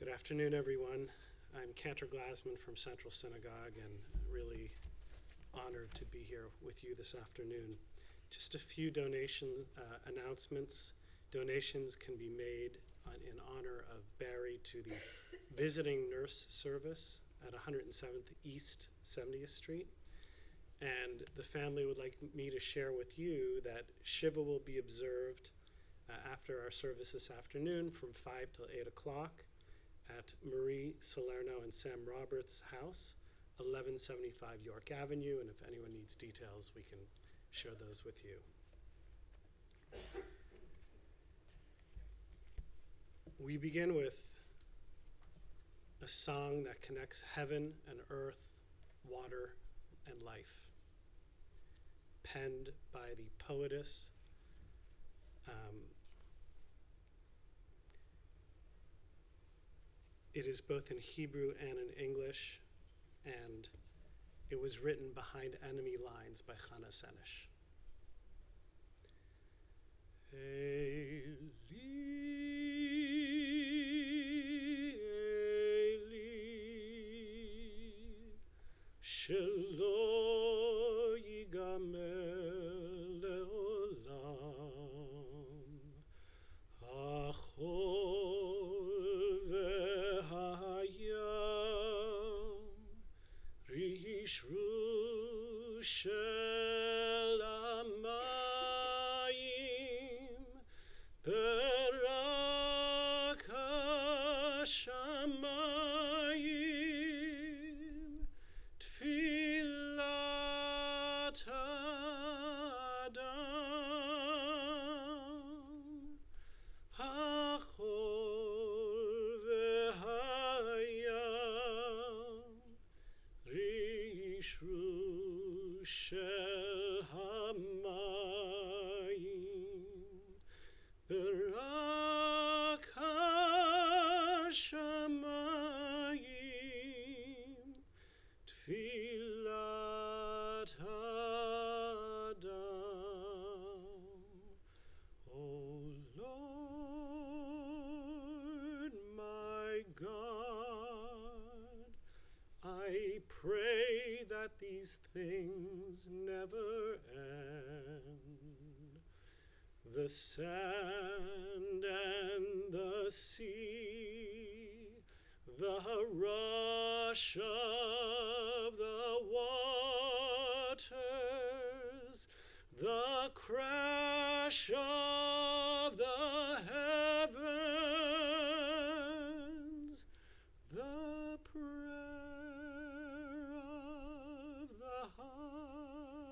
Good afternoon, everyone. I'm Cantor Glasman from Central Synagogue and really honored to be here with you this afternoon. Just a few donation announcements. Donations can be made in honor of Barry to the Visiting Nurse Service at 107th East 70th Street. And the family would like me to share with you that Shiva will be observed after our service this afternoon from 5 till 8 o'clock at Marie Salerno and Sam Roberts' house, 1175 York Avenue. And if anyone needs details, we can share those with you. We begin with a song that connects heaven and earth, water and life, penned by the poetess it is both in Hebrew and in English, and it was written behind enemy lines by Chana Senesh. Eli, Eli, Shelo yigamer leolam, Achol vehayam, Rishru shel hamayim, Perak hashamayim, Tfilat Adam, Hachol v'hayam, Rishru shel hamayim, Perak hashamayim, Tfilat Adam. O Lord my God, I pray that these things never end. The sand and the sea, the rush of the waters, the crash of the heavens, the prayer of the heart,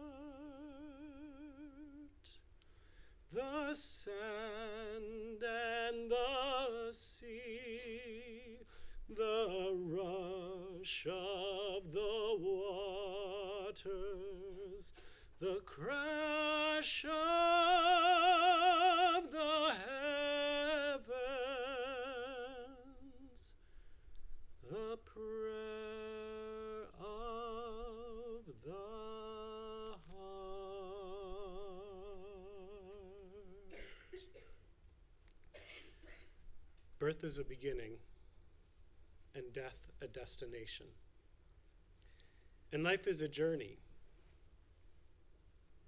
the sand and the sea, the rush of the waters, the crash of the heavens, the prayer of the heart. Birth is a beginning, and death a destination. And life is a journey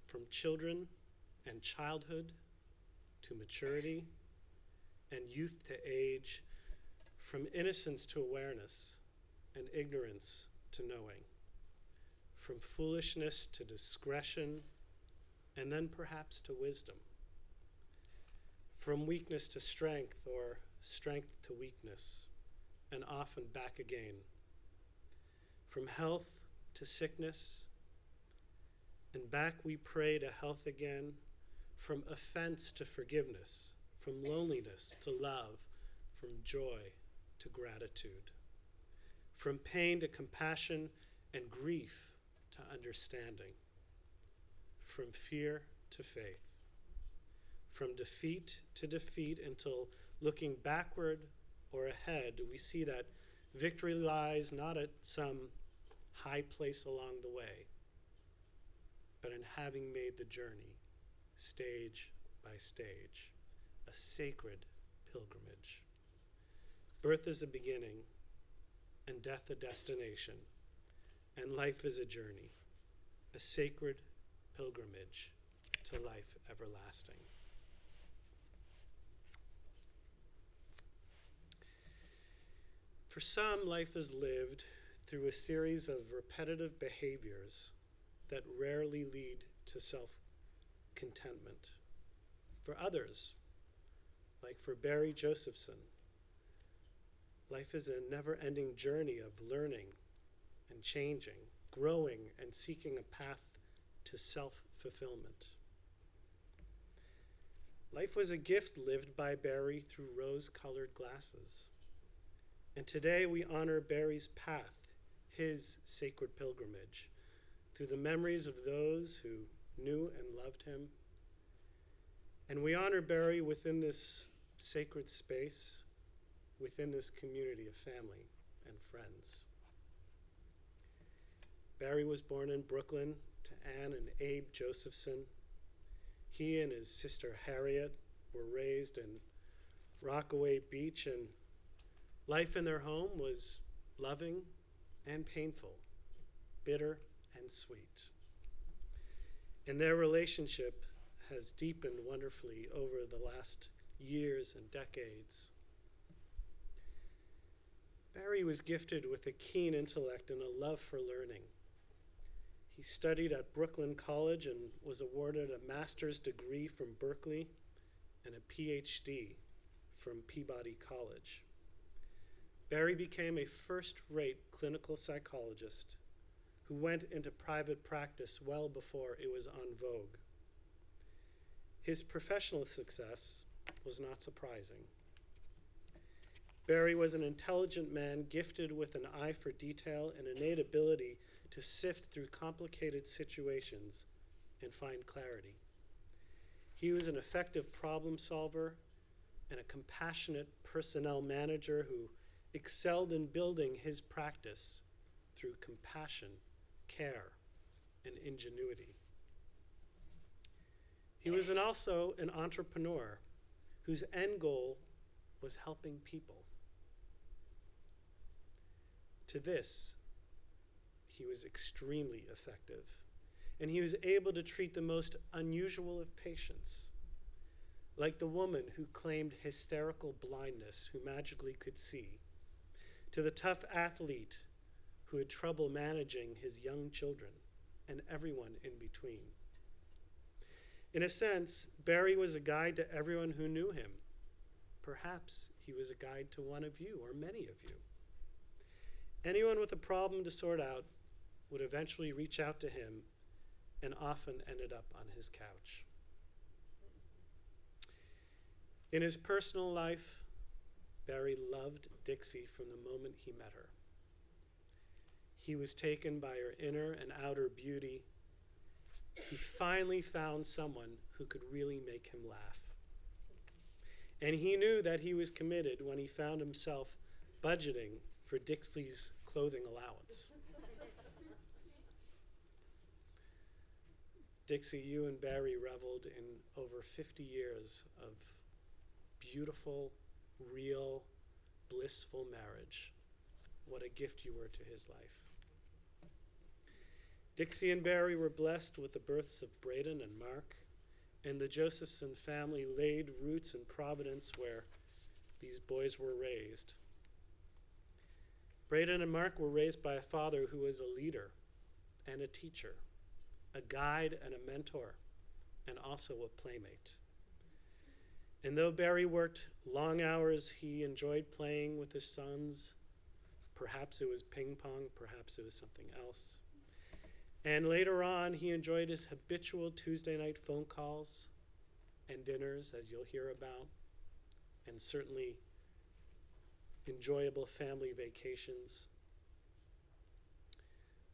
from children and childhood to maturity and youth to age, from innocence to awareness and ignorance to knowing, from foolishness to discretion and then perhaps to wisdom, from weakness to strength or strength to weakness, and often back again, from health to sickness, and back we pray to health again, from offense to forgiveness, from loneliness to love, from joy to gratitude, from pain to compassion and grief to understanding, from fear to faith, from defeat to defeat, until looking backward or ahead, we see that victory lies not at some high place along the way, but in having made the journey stage by stage, a sacred pilgrimage. Birth is a beginning, and death a destination, and life is a journey, a sacred pilgrimage to life everlasting. For some, life is lived through a series of repetitive behaviors that rarely lead to self-contentment. For others, like for Barry Josephson, life is a never-ending journey of learning and changing, growing and seeking a path to self-fulfillment. Life was a gift lived by Barry through rose-colored glasses. And today we honor Barry's path, his sacred pilgrimage, through the memories of those who knew and loved him. And we honor Barry within this sacred space, within this community of family and friends. Barry was born in Brooklyn to Ann and Abe Josephson. He and his sister Harriet were raised in Rockaway Beach, and life in their home was loving and painful, bitter and sweet. And their relationship has deepened wonderfully over the last years and decades. Barry was gifted with a keen intellect and a love for learning. He studied at Brooklyn College and was awarded a master's degree from Berkeley and a PhD from Peabody College. Barry became a first-rate clinical psychologist who went into private practice well before it was en vogue. His professional success was not surprising. Barry was an intelligent man gifted with an eye for detail and innate ability to sift through complicated situations and find clarity. He was an effective problem solver and a compassionate personnel manager who excelled in building his practice through compassion, care, and ingenuity. He was also an entrepreneur whose end goal was helping people. To this, he was extremely effective, and he was able to treat the most unusual of patients, like the woman who claimed hysterical blindness who magically could see, to the tough athlete who had trouble managing his young children, and everyone in between. In a sense, Barry was a guide to everyone who knew him. Perhaps he was a guide to one of you or many of you. Anyone with a problem to sort out would eventually reach out to him and often ended up on his couch. In his personal life, Barry loved Dixie from the moment he met her. He was taken by her inner and outer beauty. He finally found someone who could really make him laugh. And he knew that he was committed when he found himself budgeting for Dixie's clothing allowance. Dixie, you and Barry reveled in over 50 years of beautiful, real, blissful marriage. What a gift you were to his life. Dixie and Barry were blessed with the births of Braden and Mark, and the Josephson family laid roots in Providence where these boys were raised. Braden and Mark were raised by a father who was a leader and a teacher, a guide and a mentor, and also a playmate. And though Barry worked long hours, he enjoyed playing with his sons. Perhaps it was ping pong, perhaps it was something else. And later on, he enjoyed his habitual Tuesday night phone calls and dinners, as you'll hear about, and certainly enjoyable family vacations.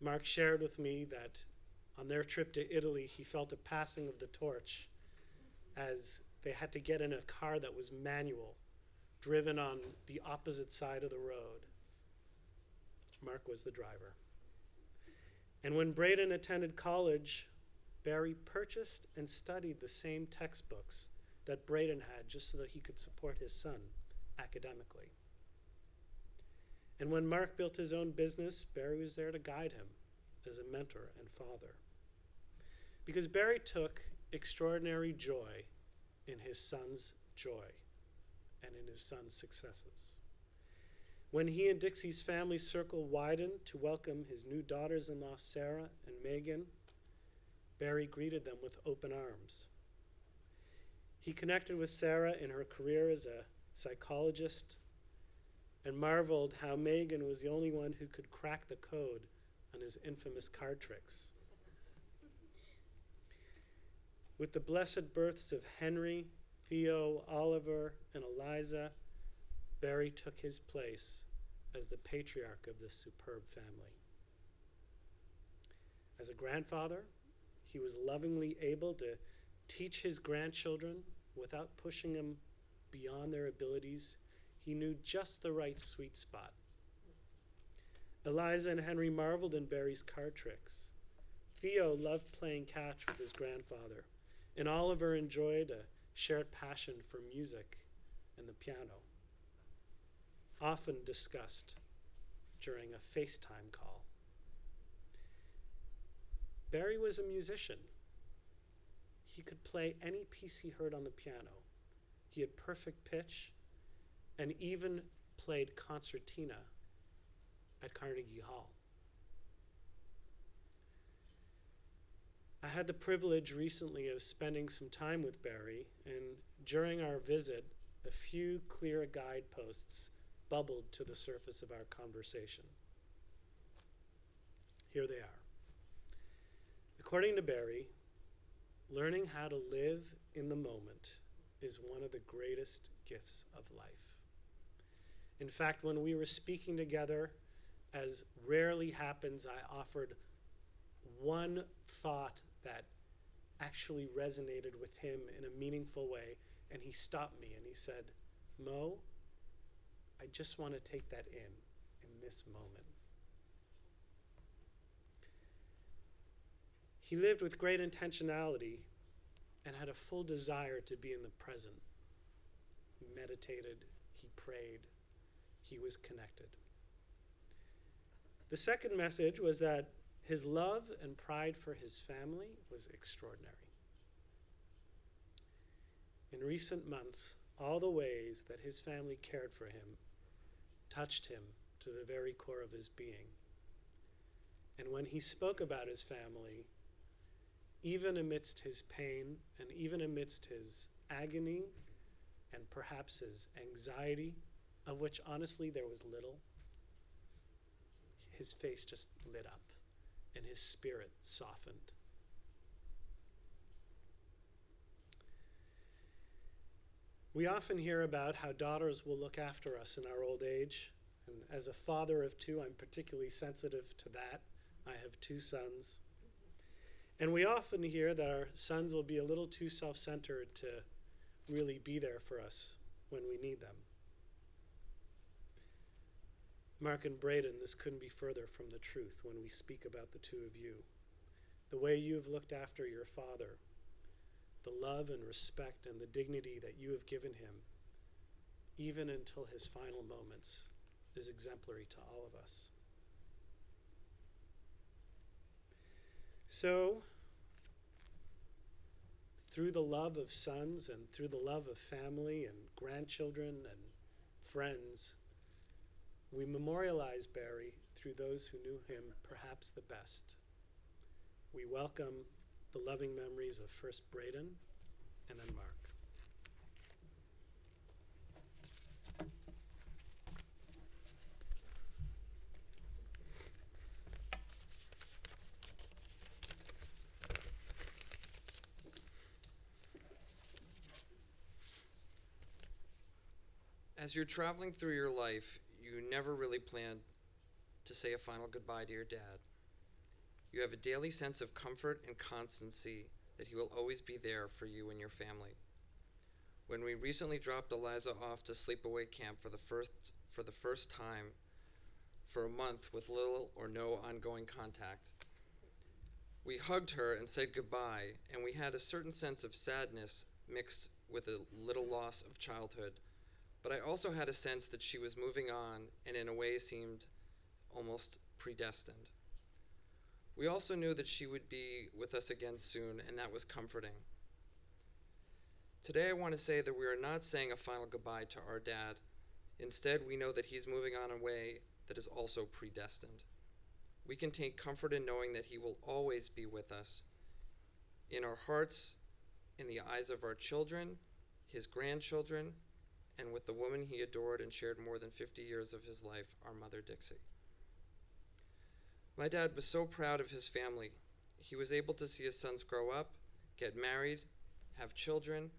Mark shared with me that on their trip to Italy, he felt a passing of the torch as they had to get in a car that was manual, driven on the opposite side of the road. Mark was the driver. And when Braden attended college, Barry purchased and studied the same textbooks that Braden had just so that he could support his son academically. And when Mark built his own business, Barry was there to guide him as a mentor and father. Because Barry took extraordinary joy in his son's joy and in his son's successes. When he and Dixie's family circle widened to welcome his new daughters-in-law, Sarah and Megan, Barry greeted them with open arms. He connected with Sarah in her career as a psychologist and marveled how Megan was the only one who could crack the code on his infamous card tricks. With the blessed births of Henry, Theo, Oliver, and Eliza, Barry took his place as the patriarch of this superb family. As a grandfather, he was lovingly able to teach his grandchildren without pushing them beyond their abilities. He knew just the right sweet spot. Eliza and Henry marveled in Barry's card tricks. Theo loved playing catch with his grandfather, and Oliver enjoyed a shared passion for music and the piano, often discussed during a FaceTime call. Barry was a musician. He could play any piece he heard on the piano. He had perfect pitch and even played concertina at Carnegie Hall. I had the privilege recently of spending some time with Barry, and during our visit, a few clear guideposts bubbled to the surface of our conversation. Here they are. According to Barry, learning how to live in the moment is one of the greatest gifts of life. In fact, when we were speaking together, as rarely happens, I offered one thought that actually resonated with him in a meaningful way, and he stopped me and he said, "Mo, I just want to take that in this moment." He lived with great intentionality and had a full desire to be in the present. He meditated, he prayed, he was connected. The second message was that his love and pride for his family was extraordinary. In recent months, all the ways that his family cared for him touched him to the very core of his being. And when he spoke about his family, even amidst his pain and even amidst his agony and perhaps his anxiety, of which honestly there was little, his face just lit up and his spirit softened. We often hear about how daughters will look after us in our old age. And as a father of two, I'm particularly sensitive to that. I have two sons. And we often hear that our sons will be a little too self-centered to really be there for us when we need them. Mark and Braden, this couldn't be further from the truth when we speak about the two of you. The way you have looked after your father, the love and respect and the dignity that you have given him, even until his final moments, is exemplary to all of us. So, through the love of sons and through the love of family and grandchildren and friends, we memorialize Barry through those who knew him perhaps the best. We welcome the loving memories of first Braden and then Mark. As you're traveling through your life, you never really plan to say a final goodbye to your dad. You have a daily sense of comfort and constancy that he will always be there for you and your family. When we recently dropped Eliza off to sleepaway camp for the first time for a month with little or no ongoing contact, we hugged her and said goodbye, and we had a certain sense of sadness mixed with a little loss of childhood, but I also had a sense that she was moving on and in a way seemed almost predestined. We also knew that she would be with us again soon, and that was comforting. Today I want to say that we are not saying a final goodbye to our dad. Instead, we know that he's moving on a way that is also predestined. We can take comfort in knowing that he will always be with us, in our hearts, in the eyes of our children, his grandchildren, and with the woman he adored and shared more than 50 years of his life, our mother Dixie. My dad was so proud of his family. He was able to see his sons grow up, get married, have children,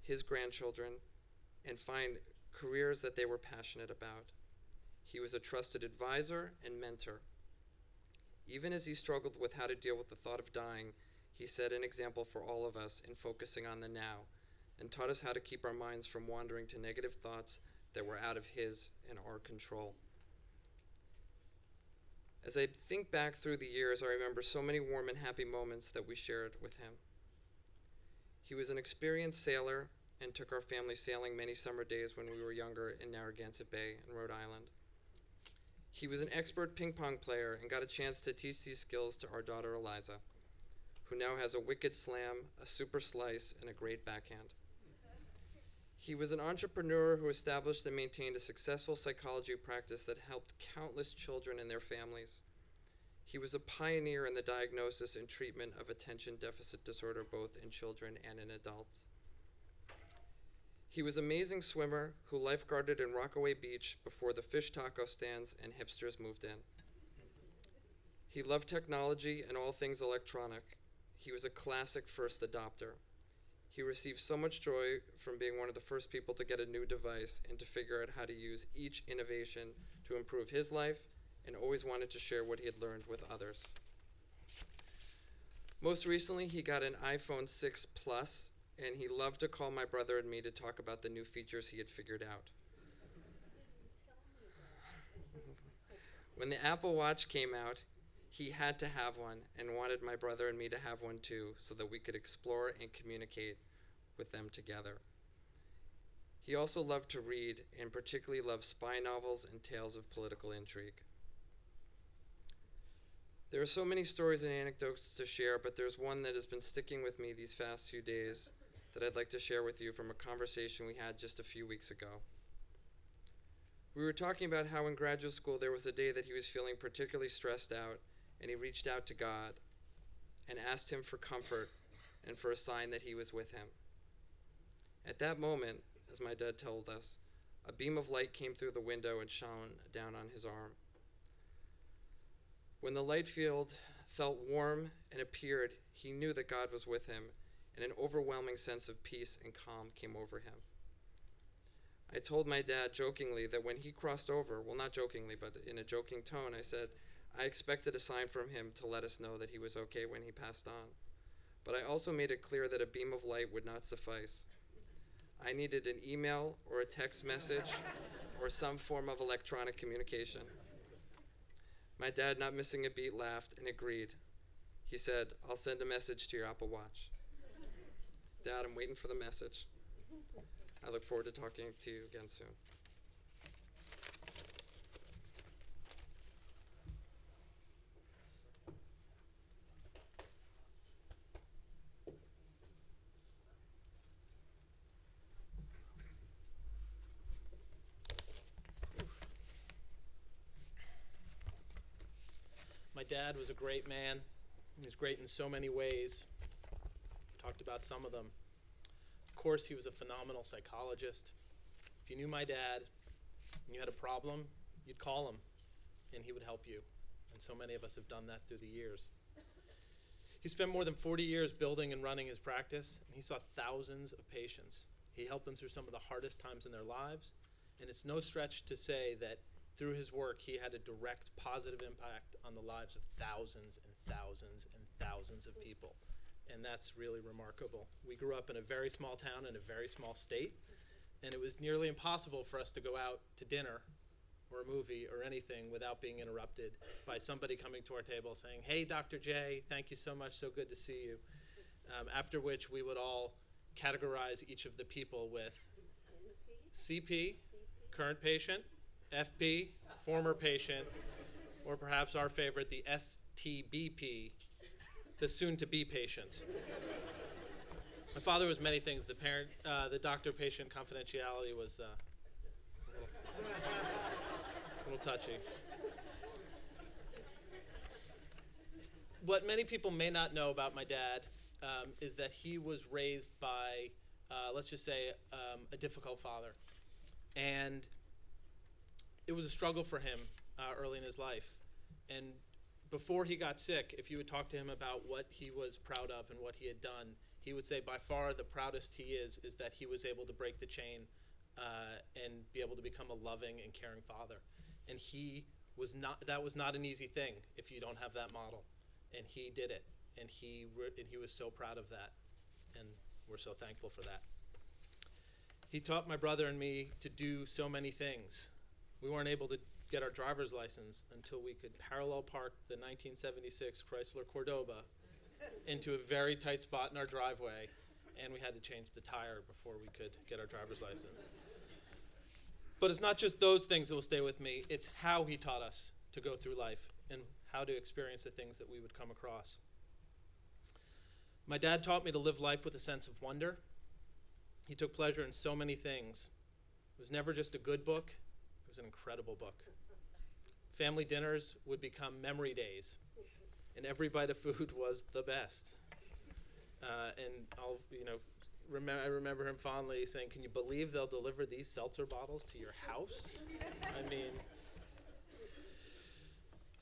his grandchildren, and find careers that they were passionate about. He was a trusted advisor and mentor. Even as he struggled with how to deal with the thought of dying, he set an example for all of us in focusing on the now, and taught us how to keep our minds from wandering to negative thoughts that were out of his and our control. As I think back through the years, I remember so many warm and happy moments that we shared with him. He was an experienced sailor and took our family sailing many summer days when we were younger in Narragansett Bay in Rhode Island. He was an expert ping pong player and got a chance to teach these skills to our daughter Eliza, who now has a wicked slam, a super slice, and a great backhand. He was an entrepreneur who established and maintained a successful psychology practice that helped countless children and their families. He was a pioneer in the diagnosis and treatment of attention deficit disorder, both in children and in adults. He was an amazing swimmer who lifeguarded in Rockaway Beach before the fish taco stands and hipsters moved in. He loved technology and all things electronic. He was a classic first adopter. He received so much joy from being one of the first people to get a new device and to figure out how to use each innovation to improve his life, and always wanted to share what he had learned with others. Most recently, he got an iPhone 6 Plus, and he loved to call my brother and me to talk about the new features he had figured out. When the Apple Watch came out, he had to have one and wanted my brother and me to have one too, so that we could explore and communicate with them together. He also loved to read, and particularly loved spy novels and tales of political intrigue. There are so many stories and anecdotes to share, but there's one that has been sticking with me these past few days that I'd like to share with you from a conversation we had just a few weeks ago. We were talking about how in graduate school there was a day that he was feeling particularly stressed out, and he reached out to God and asked him for comfort and for a sign that he was with him. At that moment, as my dad told us, a beam of light came through the window and shone down on his arm. When the light field felt warm and appeared, he knew that God was with him, and an overwhelming sense of peace and calm came over him. I told my dad jokingly that when he crossed over, well, not jokingly, but in a joking tone, I said, I expected a sign from him to let us know that he was okay when he passed on. But I also made it clear that a beam of light would not suffice. I needed an email or a text message or some form of electronic communication. My dad, not missing a beat, laughed and agreed. He said, I'll send a message to your Apple Watch. Dad, I'm waiting for the message. I look forward to talking to you again soon. My dad was a great man. He was great in so many ways. Talked about some of them. Of course, he was a phenomenal psychologist. If you knew my dad and you had a problem, you'd call him and he would help you. And so many of us have done that through the years. He spent more than 40 years building and running his practice, and he saw thousands of patients. He helped them through some of the hardest times in their lives, and it's no stretch to say that through his work, he had a direct positive impact on the lives of thousands and thousands and thousands of people. And that's really remarkable. We grew up in a very small town in a very small state, and it was nearly impossible for us to go out to dinner or a movie or anything without being interrupted by somebody coming to our table saying, hey, Dr. J, thank you so much, so good to see you. After which we would all categorize each of the people with CP, current patient, FP, former patient, or perhaps our favorite, the STBP, the soon-to-be patient. My father was many things. The doctor-patient confidentiality was a little touchy. What many people may not know about my dad is that he was raised by, let's just say, a difficult father. And it was a struggle for him early in his life. And before he got sick, if you would talk to him about what he was proud of and what he had done, he would say by far the proudest he is that he was able to break the chain and be able to become a loving and caring father. And that was not an easy thing if you don't have that model. And he did it. And he was so proud of that. And we're so thankful for that. He taught my brother and me to do so many things. We weren't able to get our driver's license until we could parallel park the 1976 Chrysler Cordoba into a very tight spot in our driveway, and we had to change the tire before we could get our driver's license. But it's not just those things that will stay with me, it's how he taught us to go through life and how to experience the things that we would come across. My dad taught me to live life with a sense of wonder. He took pleasure in so many things. It was never just a good book, it was an incredible book. Family dinners would become memory days, and every bite of food was the best. I remember him fondly saying, "Can you believe they'll deliver these seltzer bottles to your house?" I mean,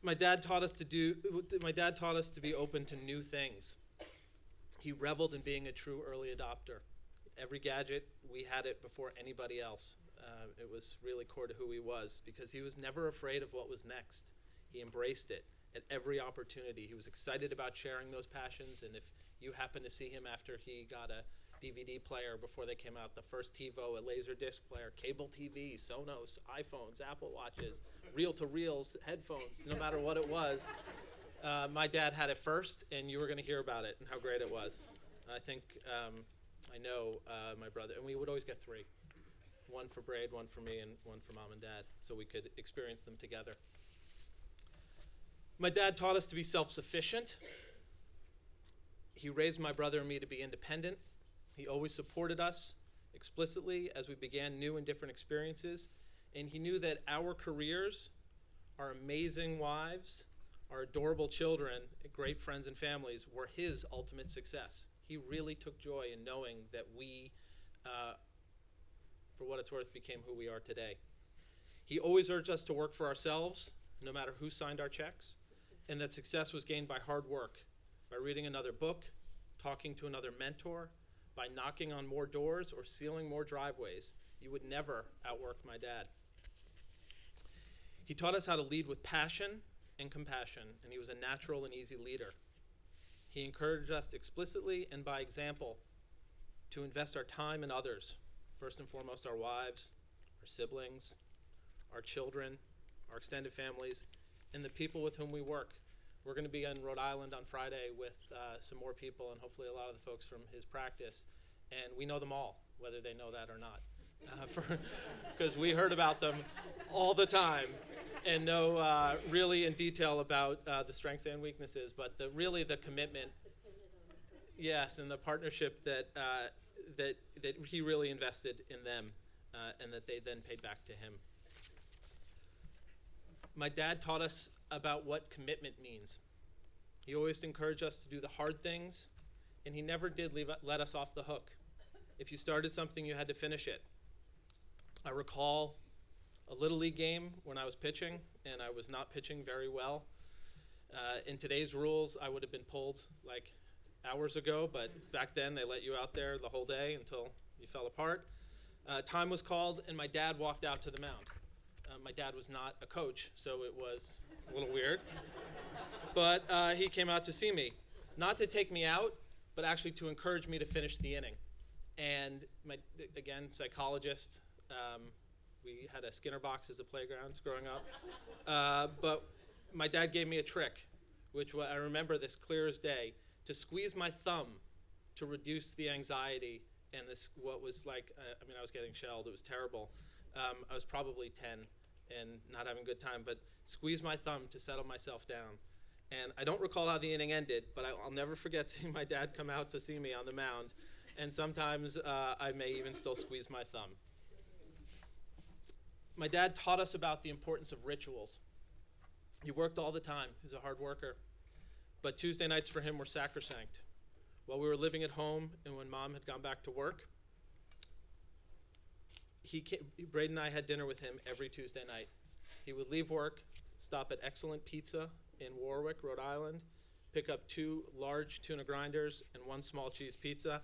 my dad taught us to be open to new things. He reveled in being a true early adopter. Every gadget, we had it before anybody else. It was really core to who he was because he was never afraid of what was next. He embraced it at every opportunity. He was excited about sharing those passions, and if you happen to see him after he got a DVD player before they came out, the first TiVo, a laser disc player, cable TV, Sonos, iPhones, Apple Watches, reel-to-reels, headphones, no matter what it was, my dad had it first, and you were going to hear about it and how great it was. I think I know my brother, and we would always get 3. One for Braid, one for me, and one for mom and dad, so we could experience them together. My dad taught us to be self-sufficient. He raised my brother and me to be independent. He always supported us explicitly as we began new and different experiences, and he knew that our careers, our amazing wives, our adorable children, great friends and families were his ultimate success. He really took joy in knowing that we, for what it's worth, became who we are today. He always urged us to work for ourselves, no matter who signed our checks, and that success was gained by hard work, by reading another book, talking to another mentor, by knocking on more doors or sealing more driveways. You would never outwork my dad. He taught us how to lead with passion and compassion, and he was a natural and easy leader. He encouraged us explicitly and by example to invest our time in others, first and foremost our wives, our siblings, our children, our extended families, and the people with whom we work. We're going to be in Rhode Island on Friday with some more people and hopefully a lot of the folks from his practice, and we know them all, whether they know that or not, because we heard about them all the time and know really in detail about the strengths and weaknesses, but the commitment, yes, and the partnership that he really invested in them and that they then paid back to him. My dad taught us about what commitment means. He always encouraged us to do the hard things, and he never did let us off the hook. If you started something, you had to finish it. I recall a Little League game when I was pitching, and I was not pitching very well. In today's rules, I would have been pulled like hours ago, but back then they let you out there the whole day until you fell apart. Time was called, and my dad walked out to the mound. My dad was not a coach, so it was a little weird. But he came out to see me, not to take me out, but actually to encourage me to finish the inning. And again, psychologist, we had a Skinner box as a playground growing up. But my dad gave me a trick, which I remember this clear as day, to squeeze my thumb to reduce the anxiety and this what was like, I was getting shelled. It was terrible. I was probably 10 and not having a good time, but squeezed my thumb to settle myself down. And I don't recall how the inning ended, but I'll never forget seeing my dad come out to see me on the mound. And sometimes I may even still squeeze my thumb. My dad taught us about the importance of rituals. He worked all the time. He's a hard worker. But Tuesday nights for him were sacrosanct. While we were living at home and when Mom had gone back to work, Braden and I had dinner with him every Tuesday night. He would leave work, stop at Excellent Pizza in Warwick, Rhode Island, pick up 2 large tuna grinders and 1 small cheese pizza,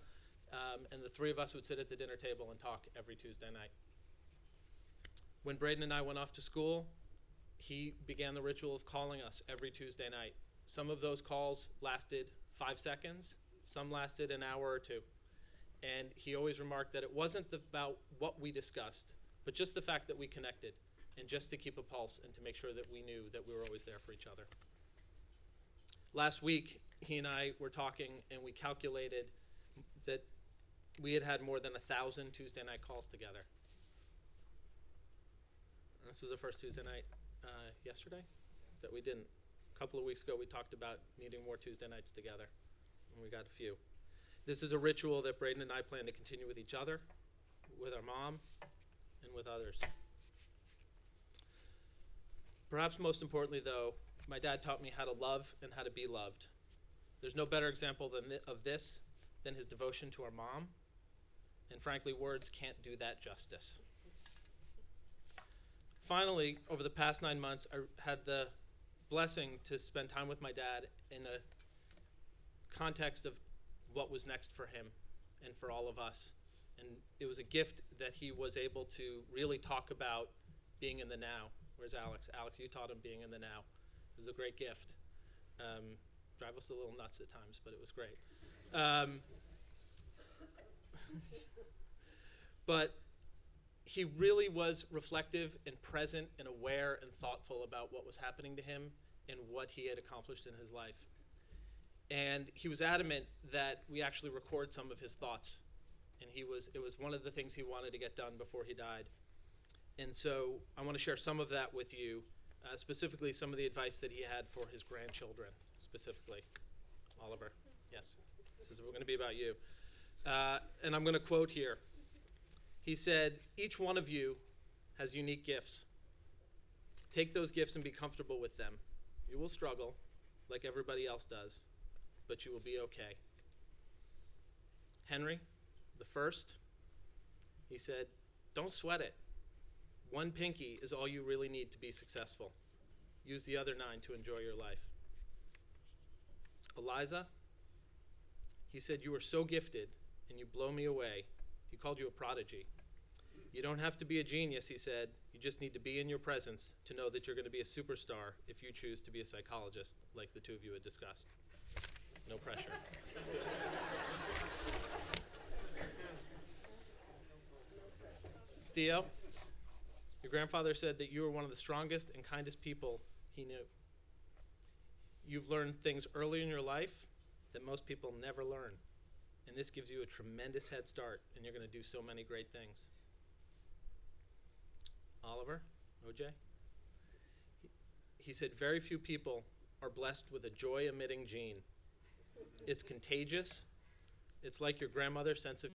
and the 3 of us would sit at the dinner table and talk every Tuesday night. When Braden and I went off to school, he began the ritual of calling us every Tuesday night. Some of those calls lasted 5 seconds, some lasted an hour or 2. And he always remarked that it wasn't about what we discussed, but just the fact that we connected, and just to keep a pulse and to make sure that we knew that we were always there for each other. Last week, he and I were talking, and we calculated that we had more than 1,000 Tuesday night calls together. And this was the first Tuesday night yesterday that we didn't. A couple of weeks ago, we talked about needing more Tuesday nights together, and we got a few. This is a ritual that Braden and I plan to continue with each other, with our mom, and with others. Perhaps most importantly, though, my dad taught me how to love and how to be loved. There's no better example of this than his devotion to our mom, and frankly, words can't do that justice. Finally, over the past 9 months, I had the blessing to spend time with my dad in a context of what was next for him and for all of us. And it was a gift that he was able to really talk about being in the now. Where's Alex? Alex, you taught him being in the now. It was a great gift. Drive us a little nuts at times, but it was great. But he really was reflective and present and aware and thoughtful about what was happening to him and what he had accomplished in his life. And he was adamant that we actually record some of his thoughts. And it was one of the things he wanted to get done before he died. And so I want to share some of that with you, specifically some of the advice that he had for his grandchildren, specifically. Oliver, yes, this is going to be about you. And I'm going to quote here. He said, "Each one of you has unique gifts. Take those gifts and be comfortable with them. You will struggle like everybody else does, but you will be okay." Henry, the first, he said, "Don't sweat it. 1 pinky is all you really need to be successful. Use the other 9 to enjoy your life." Eliza, he said, "You are so gifted and you blow me away." He called you a prodigy. "You don't have to be a genius," he said. "You just need to be in your presence to know that you're going to be a superstar if you choose to be a psychologist, like the 2 of you had discussed." No pressure. Theo, your grandfather said that you were one of the strongest and kindest people he knew. You've learned things early in your life that most people never learn. And this gives you a tremendous head start, and you're going to do so many great things. Oliver, OJ, he said, "Very few people are blessed with a joy-emitting gene. It's contagious. It's like your grandmother's sense of